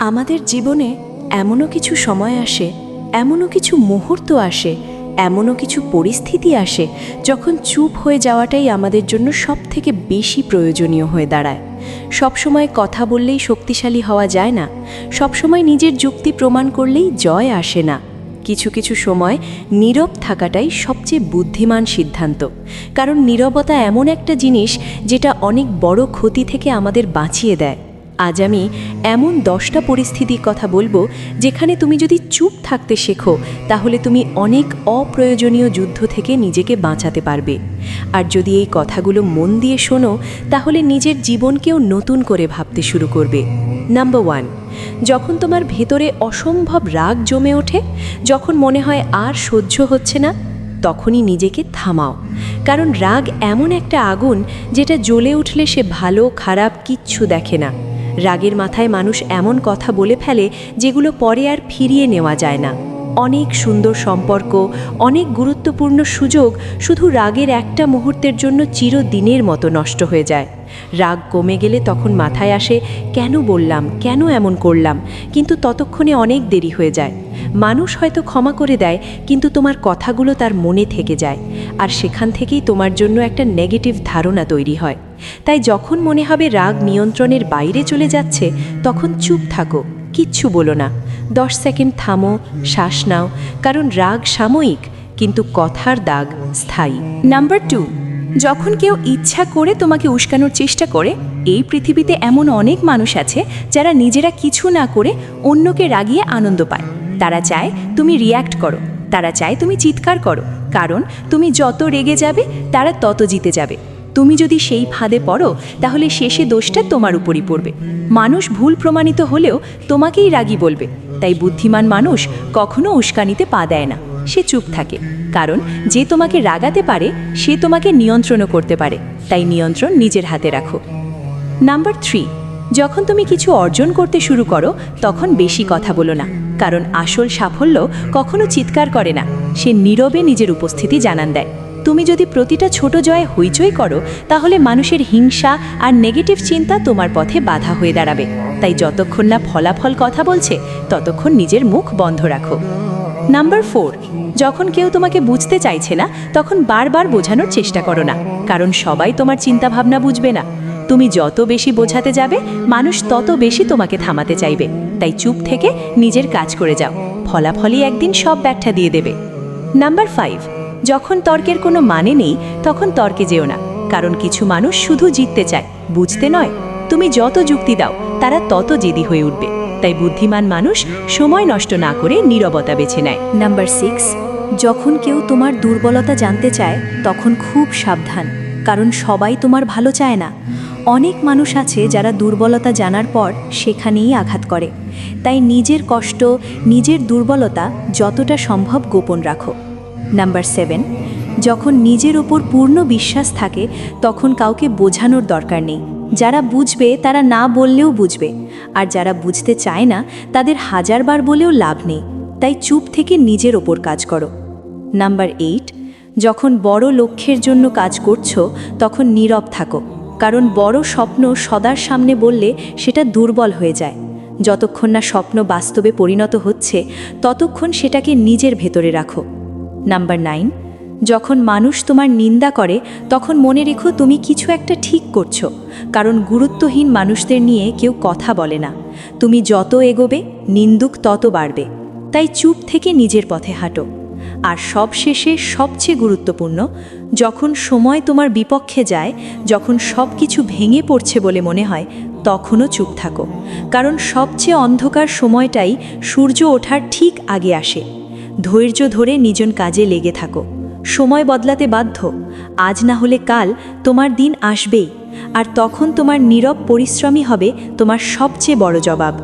আমাদের জীবনে এমনও কিছু সময় আসে, এমনও কিছু মুহূর্ত আসে, এমনও কিছু পরিস্থিতি আসে যখন চুপ হয়ে যাওয়াটাই আমাদের জন্য সবথেকে বেশি প্রয়োজনীয় হয়ে দাঁড়ায়। সবসময় কথা বললেই শক্তিশালী হওয়া যায় না, সবসময় নিজের যুক্তি প্রমাণ করলেই জয় আসে না। কিছু কিছু সময় নীরব থাকাটাই সবচেয়ে বুদ্ধিমান সিদ্ধান্ত, কারণ নীরবতা এমন একটা জিনিস যেটা অনেক বড় ক্ষতি থেকে আমাদের বাঁচিয়ে দেয়। আজ আমি এমন 10টা পরিস্থিতির কথা বলবো যেখানে তুমি যদি চুপ থাকতে শেখো তাহলে তুমি অনেক অপ্রয়োজনীয় যুদ্ধ থেকে নিজেকে বাঁচাতে পারবে। আর যদি এই কথাগুলো মন দিয়ে শোনো তাহলে নিজের জীবনকেও নতুন করে ভাবতে শুরু করবে। নাম্বার 1, যখন তোমার ভেতরে অসম্ভব রাগ জমে ওঠে, যখন মনে হয় আর সহ্য হচ্ছে না, তখনই নিজেকে থামাও। কারণ রাগ এমন একটা আগুন যেটা জ্বলে উঠলে সে ভালো খারাপ কিচ্ছু দেখে না। রাগের মাথায় মানুষ এমন কথা বলে ফেলে যেগুলো পরে আর ফিরিয়ে নেওয়া যায় না। অনেক সুন্দর সম্পর্ক, অনেক গুরুত্বপূর্ণ সুযোগ শুধু রাগের একটা মুহূর্তের জন্য চিরদিনের মতো নষ্ট হয়ে যায়। রাগ কমে গেলে তখন মাথায় আসে কেন বললাম, কেন এমন করলাম, কিন্তু ততক্ষণে অনেক দেরি হয়ে যায়। মানুষ হয়তো ক্ষমা করে দেয়, কিন্তু তোমার কথাগুলো তার মনে থেকে যায়, আর সেখান থেকেই তোমার জন্য একটা নেগেটিভ ধারণা তৈরি হয়। তাই যখন মনে হবে রাগ নিয়ন্ত্রণের বাইরে চলে যাচ্ছে, তখন চুপ থাকো, কিচ্ছু বলো না। 10 সেকেন্ড থামো, শ্বাস নাও, কারণ রাগ সাময়িক কিন্তু কথার দাগ স্থায়ী। নাম্বার 2, যখন কেউ ইচ্ছা করে তোমাকে উস্কানোর চেষ্টা করে। এই পৃথিবীতে এমন অনেক মানুষ আছে যারা নিজেরা কিছু না করে অন্যকে রাগিয়ে আনন্দ পায়। তারা চায় তুমি রিয়্যাক্ট করো, তারা চায় তুমি চিৎকার করো, কারণ তুমি যত রেগে যাবে তারা তত জিতে যাবে। তুমি যদি সেই ফাঁদে পড়ো তাহলে শেষে দোষটা তোমার উপরই পড়বে। মানুষ ভুল প্রমাণিত হলেও তোমাকেই রাগী বলবে। তাই বুদ্ধিমান মানুষ কখনো উস্কানিতে পা দেয় না, সে চুপ থাকে। কারণ যে তোমাকে রাগাতে পারে সে তোমাকে নিয়ন্ত্রণও করতে পারে, তাই নিয়ন্ত্রণ নিজের হাতে রাখো। নাম্বার 3, যখন তুমি কিছু অর্জন করতে শুরু করো তখন বেশি কথা বলো না, কারণ আসল সাফল্য কখনো চিৎকার করে না, সে নীরবে নিজের উপস্থিতি জানান দেয়। তুমি যদি প্রতিটা ছোট জয়ে হইচই করো তাহলে মানুষের হিংসা আর নেগেটিভ চিন্তা তোমার পথে বাধা হয়ে দাঁড়াবে। তাই যতক্ষণ না ফলাফল কথা বলছে ততক্ষণ নিজের মুখ বন্ধ রাখো। নাম্বার 4, যখন কেউ তোমাকে বুঝতে চাইছে না তখন বারবার বোঝানোর চেষ্টা করো না, কারণ সবাই তোমার চিন্তাভাবনা বুঝবে না। তুমি যত বেশি বোঝাতে যাবে মানুষ তত বেশি তোমাকে থামাতে চাইবে। তাই চুপ থেকে নিজের কাজ করে যাও, ফলাফলই একদিন সব ব্যাখ্যা দিয়ে দেবে। নাম্বার 5, যখন তর্কের কোনো মানে নেই তখন তর্কে যেও না, কারণ কিছু মানুষ শুধু জিততে চায়, বুঝতে নয়। তুমি যত যুক্তি দাও তারা তত জেদি হয়ে উঠবে। তাই বুদ্ধিমান মানুষ সময় নষ্ট না করে নীরবতা বেছে নেয়। নাম্বার 6, যখন কেউ তোমার দুর্বলতা জানতে চায় তখন খুব সাবধান, কারণ সবাই তোমার ভালো চায় না। অনেক মানুষ আছে যারা দুর্বলতা জানার পর সেখানেই আঘাত করে। তাই নিজের কষ্ট, নিজের দুর্বলতা যতটা সম্ভব গোপন রাখো। নাম্বার 7, যখন নিজের ওপর পূর্ণ বিশ্বাস থাকে তখন কাউকে বোঝানোর দরকার নেই। যারা বুঝবে তারা না বললেও বুঝবে, আর যারা বুঝতে চায় না তাদের 1000 বার বলেও লাভ নেই। তাই চুপ থেকে নিজের ওপর কাজ করো। নাম্বার 8, যখন বড় লক্ষ্যের জন্য কাজ করছো তখন নীরব থাকো, কারণ বড় স্বপ্ন সদার সামনে বললে সেটা দুর্বল হয়ে যায়। যতক্ষণ না স্বপ্ন বাস্তবে পরিণত হচ্ছে ততক্ষণ সেটাকে নিজের ভেতরে রাখো। নাম্বার 9, যখন মানুষ তোমার নিন্দা করে তখন মনে রেখো তুমি কিছু একটা ঠিক করছো, কারণ গুরুত্বহীন মানুষদের নিয়ে কেউ কথা বলে না। তুমি যত এগোবে নিন্দুক তত বাড়বে। তাই চুপ থেকে নিজের পথে হাঁটো। আর সবশেষে সবচেয়ে গুরুত্বপূর্ণ, যখন সময় তোমার বিপক্ষে যায়, যখন সব কিছু ভেঙে পড়ছে বলে মনে হয়, তখনও চুপ থাকো, কারণ সবচেয়ে অন্ধকার সময়টাই সূর্য ওঠার ঠিক আগে আসে। ধৈর্য ধরে নিজের কাজে লেগে থাকো। সময় বদলাতে বাধ্য, আজ না হলে কাল তোমার দিন আসবেই, আর তখন তোমার নীরব পরিশ্রমই হবে তোমার সবচেয়ে বড় জবাব।